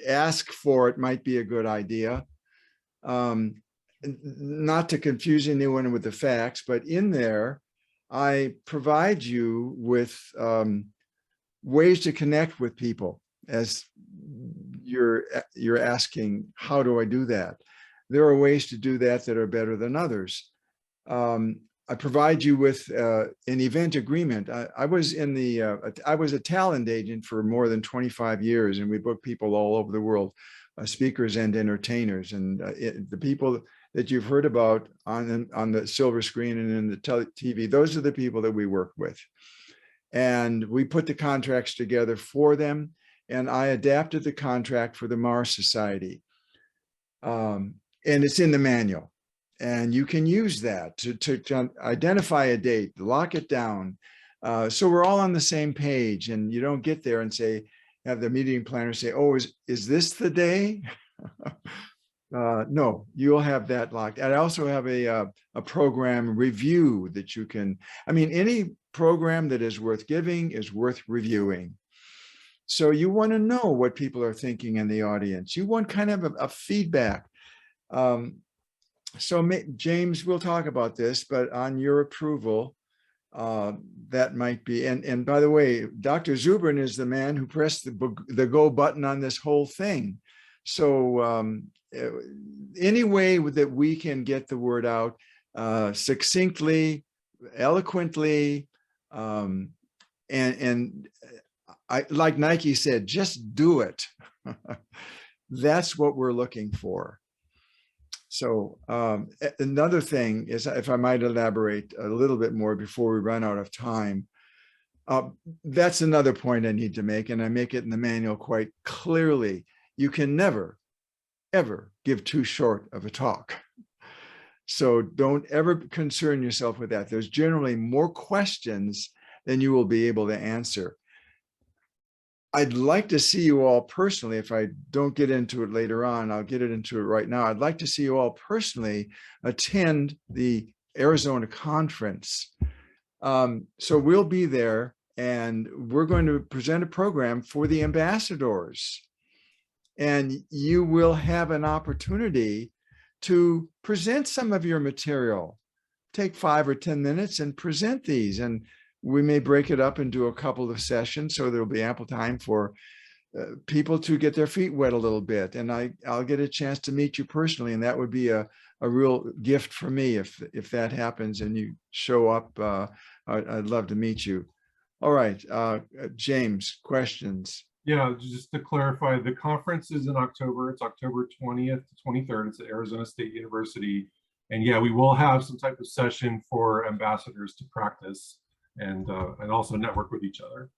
ask for it might be a good idea. Not to confuse anyone with the facts, but in there, I provide you with ways to connect with people as you're asking, how do I do that? There are ways to do that that are better than others. I provide you with an event agreement. I was a talent agent for more than 25 years, and we book people all over the world, speakers and entertainers. And the people that you've heard about on the silver screen and in the TV, those are the people that we work with. And we put the contracts together for them. And I adapted the contract for the Mars Society. And it's in the manual. And you can use that to identify a date, lock it down. So we're all on the same page, and you don't get there and have the meeting planner say, oh, is this the day? No, you'll have that locked. And I also have a program review that you can, any program that is worth giving is worth reviewing. So you want to know what people are thinking in the audience. You want kind of a feedback. So James, we'll talk about this, but on your approval, that might be, and by the way, Dr. Zubrin is the man who pressed the go button on this whole thing. So any way that we can get the word out succinctly, eloquently, and like Nike said, just do it. That's what we're looking for. So another thing is, if I might elaborate a little bit more before we run out of time, that's another point I need to make, and I make it in the manual quite clearly. you can never, ever give too short of a talk. So don't ever concern yourself with that. There's generally more questions than you will be able to answer. I'd like to see you all personally. If I don't get into it later on, I'll get into it right now. I'd like to see you all personally attend the Arizona conference. So we'll be there, and we're going to present a program for the ambassadors. And you will have an opportunity to present some of your material. Take 5 or 10 minutes and present these. And we may break it up into a couple of sessions, so there'll be ample time for people to get their feet wet a little bit. And I'll get a chance to meet you personally. And that would be a real gift for me if that happens and you show up. I'd love to meet you. All right, James, questions? Yeah, just to clarify, the conference is in October. It's October 20th to 23rd. It's at Arizona State University. And yeah, we will have some type of session for ambassadors to practice and also network with each other.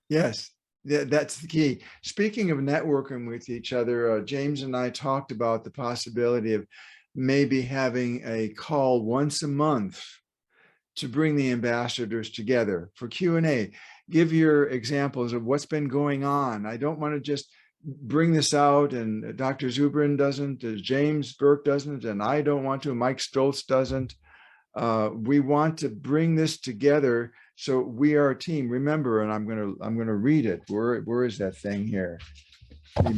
Yes, that's the key. Speaking of networking with each other, James and I talked about the possibility of maybe having a call once a month to bring the ambassadors together for Q&A. Give your examples of what's been going on. I don't want to just bring this out and Dr. Zubrin doesn't, James Burke doesn't, and I don't want to, Mike Stoltz doesn't. We want to bring this together so we are a team. Remember, and I'm gonna read it. Where is that thing here? I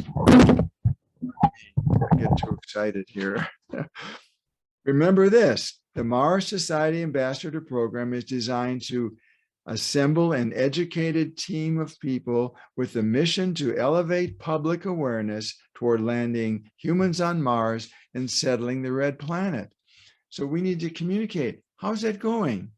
get too excited here. Remember this, the Mars Society Ambassador Program is designed to assemble an educated team of people with the mission to elevate public awareness toward landing humans on Mars and settling the red planet. So we need to communicate. How's that going?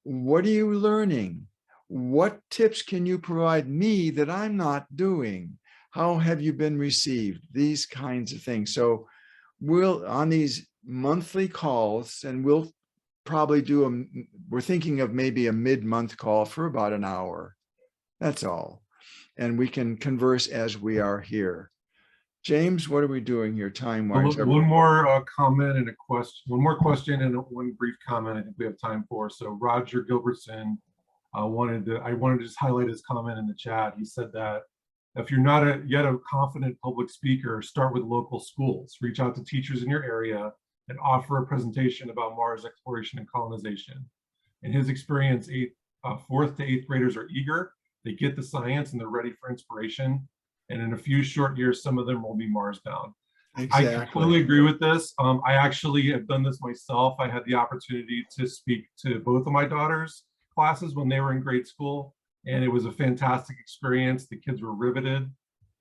What are you learning? What tips can you provide me that I'm not doing? How have you been received? These kinds of things. So we'll, on these monthly calls, and we'll probably do we're thinking of maybe a mid-month call for about an hour. That's all. And we can converse as we are here. James, what are we doing here time-wise? One more comment and a question. One more question and one brief comment I think we have time for. So Roger Gilbertson I wanted to just highlight his comment in the chat. He said that if you're not yet a confident public speaker, start with local schools. Reach out to teachers in your area and offer a presentation about Mars exploration and colonization. In his experience, 4th to 8th graders are eager. They get the science and they're ready for inspiration. And in a few short years, some of them will be Mars bound. Exactly. I completely agree with this. I actually have done this myself. I had the opportunity to speak to both of my daughters' classes when they were in grade school, and it was a fantastic experience. The kids were riveted,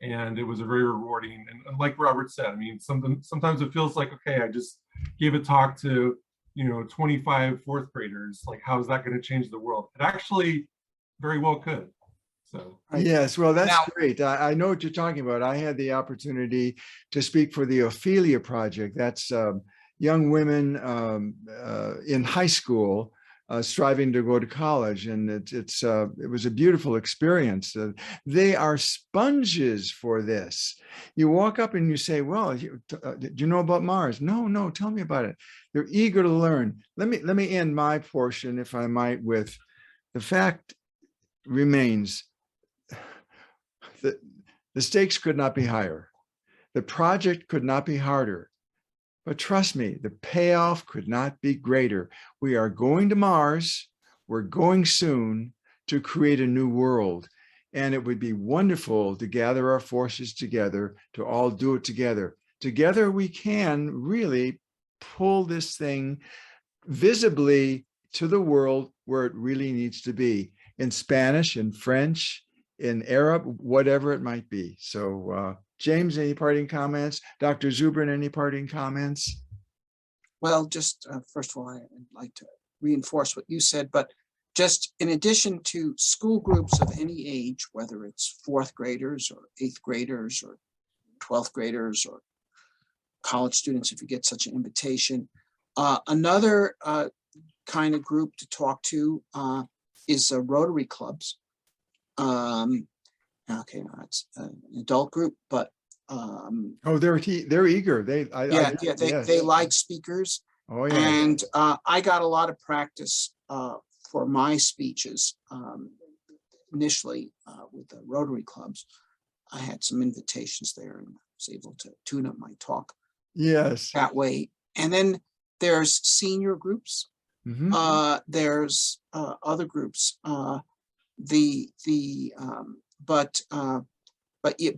and it was a very rewarding. And like Robert said, I mean, sometimes it feels like, okay, I just gave a talk to 25 4th graders. Like, how is that going to change the world? It actually very well could. So. Yes, well, that's great. I know what you're talking about. I had the opportunity to speak for the Ophelia Project. That's young women in high school striving to go to college, and it was a beautiful experience. They are sponges for this. You walk up and you say, "Well, do you know about Mars?" No, tell me about it. They're eager to learn. Let me end my portion, if I might, with the fact remains. The stakes could not be higher. The project could not be harder. But trust me, the payoff could not be greater. We are going to Mars. We're going soon to create a new world. And it would be wonderful to gather our forces together, to all do it together. Together we can really pull this thing visibly to the world where it really needs to be, in Spanish, in French, in Arab, whatever it might be. So James, any parting comments? Dr. Zubrin, any parting comments? Well, just first of all, I'd like to reinforce what you said, but just in addition to school groups of any age, whether it's 4th graders or 8th graders or 12th graders or college students, if you get such an invitation, another kind of group to talk to is Rotary clubs. Okay, no, it's an adult group, but Oh, they're eager. They like speakers. Oh, yeah. And I got a lot of practice for my speeches initially with the Rotary clubs. I had some invitations there and was able to tune up my talk Yes. that way. And then there's senior groups. Mhm. There's other groups.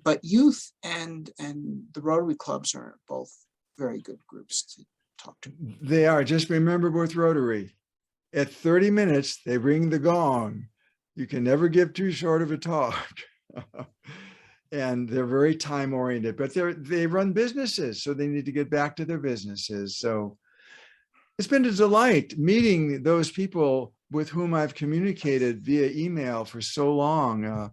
But youth and the Rotary clubs are both very good groups to talk to. They are. Just remember with Rotary, at 30 minutes, they ring the gong. You can never give too short of a talk. And they're very time oriented, but they run businesses, so they need to get back to their businesses. So it's been a delight meeting those people with whom I've communicated via email for so long.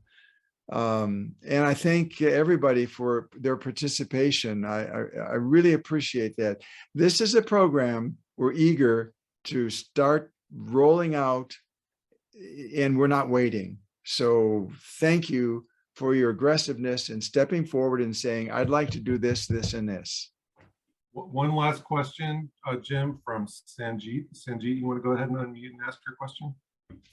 And I thank everybody for their participation. I really appreciate that. This is a program we're eager to start rolling out, and we're not waiting. So thank you for your aggressiveness and stepping forward and saying, I'd like to do this, this, and this. One last question, Jim, from Sanjeet. Sanjeet, you want to go ahead and unmute and ask your question?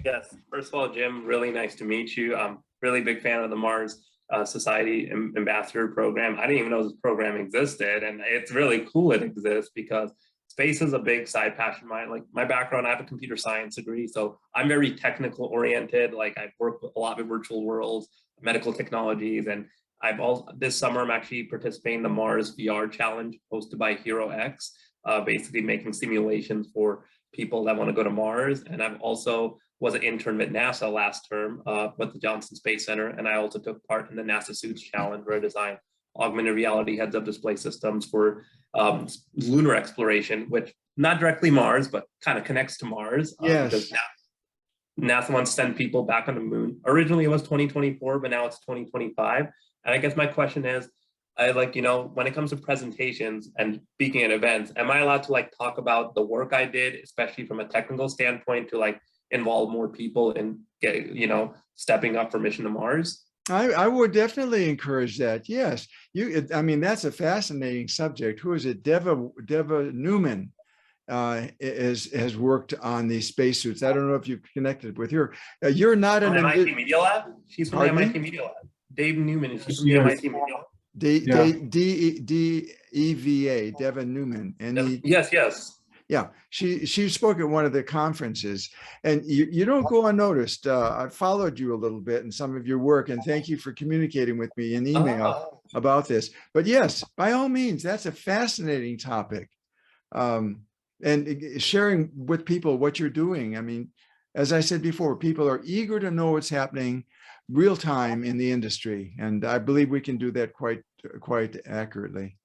Yes. First of all, Jim, really nice to meet you. I'm really big fan of the Mars Society Ambassador Program. I didn't even know this program existed, and it's really cool it exists because space is a big side passion of mine. Like my background, I have a computer science degree, so I'm very technical oriented. Like I've worked with a lot of virtual worlds, medical technologies, and I've also this summer I'm actually participating in the Mars VR challenge hosted by Hero X, basically making simulations for people that want to go to Mars. And I've also was an intern at NASA last term with the Johnson Space Center, and I also took part in the NASA Suits Challenge where I designed augmented reality heads-up display systems for lunar exploration, which not directly Mars, but kind of connects to Mars. Yes. Because NASA wants to send people back on the moon. Originally it was 2024, but now it's 2025. And I guess my question is, when it comes to presentations and speaking at events, am I allowed to like talk about the work I did, especially from a technical standpoint, to like involve more people in stepping up for mission to Mars? I would definitely encourage that. Yes, I mean, that's a fascinating subject. Who is it? Deva Newman has worked on these spacesuits. I don't know if you've connected with her. You're not an MIT Media Lab. She's from the MIT Media Lab. Dave Newman is from the MIT Media Lab. DEVA, Devin Newman, and yes. Yeah, she spoke at one of the conferences, and you don't go unnoticed. I followed you a little bit in some of your work, and thank you for communicating with me in email about this. But yes, by all means, that's a fascinating topic, and sharing with people what you're doing. I mean, as I said before, people are eager to know what's happening real time in the industry, and I believe we can do that quite accurately.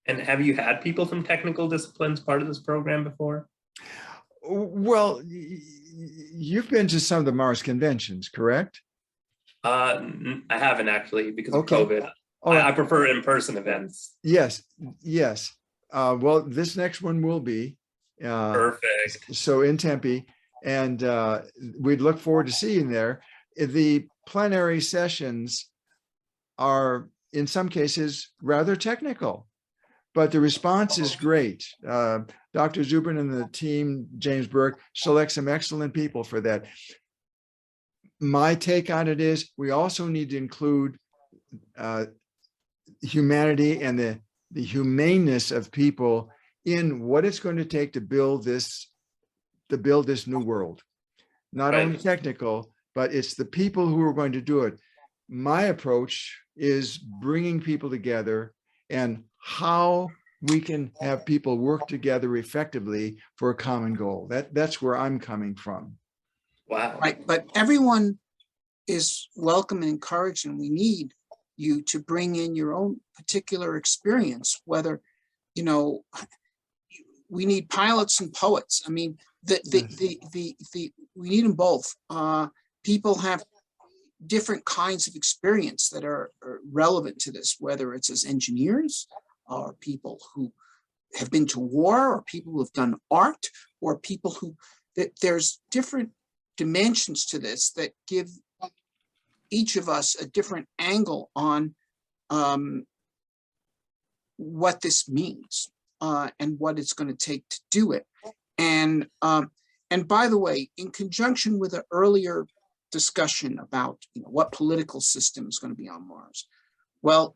And have you had people from technical disciplines part of this program before? Well, you've been to some of the Mars conventions, correct? I haven't actually because of COVID. I prefer in-person events. Yes. Well, this next one will be. Perfect. So in Tempe, and we'd look forward to seeing there. The plenary sessions are, in some cases, rather technical, but the response is great. Dr. Zubin and the team, James Burke, select some excellent people for that. My take on it is we also need to include humanity and the humaneness of people in what it's going to take to build this new world. Not only technical, but it's the people who are going to do it. My approach is bringing people together and how we can have people work together effectively for a common goal. That's where I'm coming from. Wow. Right, but everyone is welcome and encouraged, and we need you to bring in your own particular experience, whether, we need pilots and poets. I mean, we need them both. People have different kinds of experience that are relevant to this, whether it's as engineers or people who have been to war or people who have done art or people who, there's different dimensions to this that give each of us a different angle on what this means and what it's going to take to do it. And by the way, in conjunction with an earlier discussion about what political system is going to be on Mars, well,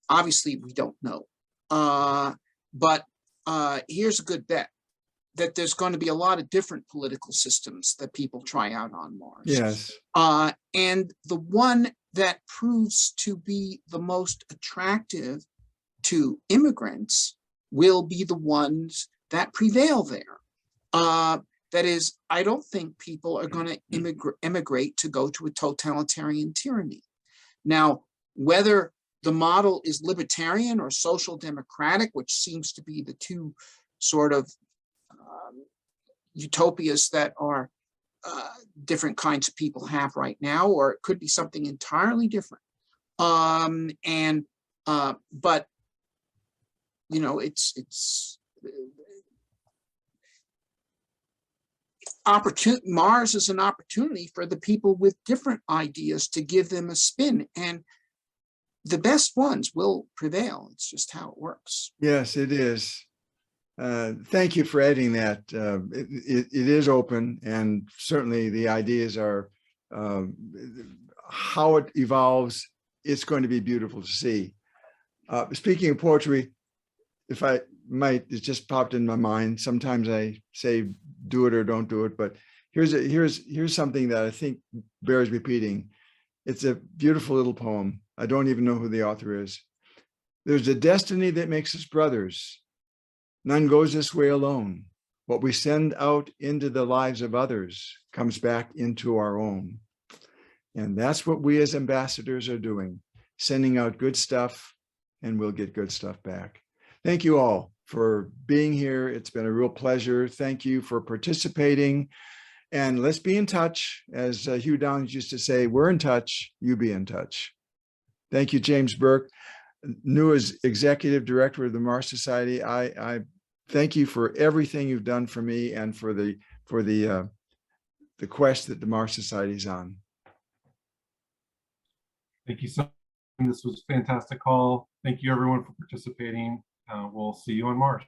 obviously we don't know. But here's a good bet that there's going to be a lot of different political systems that people try out on Mars. Yes. And the one that proves to be the most attractive to immigrants will be the ones that prevail there. That is, I don't think people are going to immigrate to go to a totalitarian tyranny. Now, whether the model is libertarian or social democratic, which seems to be the two sort of utopias that are different kinds of people have right now, or it could be something entirely different. But it's opportunity. Mars is an opportunity for the people with different ideas to give them a spin, and the best ones will prevail. It's just how it works. Yes, it is. Thank you for adding that. It is open, and certainly the ideas are how it evolves. It's going to be beautiful to see. Speaking of poetry, if I might, it just popped in my mind. Sometimes I say do it or don't do it, but here's something that I think bears repeating. It's a beautiful little poem. I don't even know who the author is. There's a destiny that makes us brothers. None goes this way alone. What we send out into the lives of others comes back into our own. And that's what we as ambassadors are doing, sending out good stuff, and we'll get good stuff back. Thank you all for being here. It's been a real pleasure. Thank you for participating. And let's be in touch. As Hugh Downs used to say, we're in touch, you be in touch. Thank you, James Burke. New as Executive Director of the Mars Society, I thank you for everything you've done for me and for the quest that the Mars Society is on. Thank you so much. This was a fantastic call. Thank you everyone for participating. We'll see you on Mars.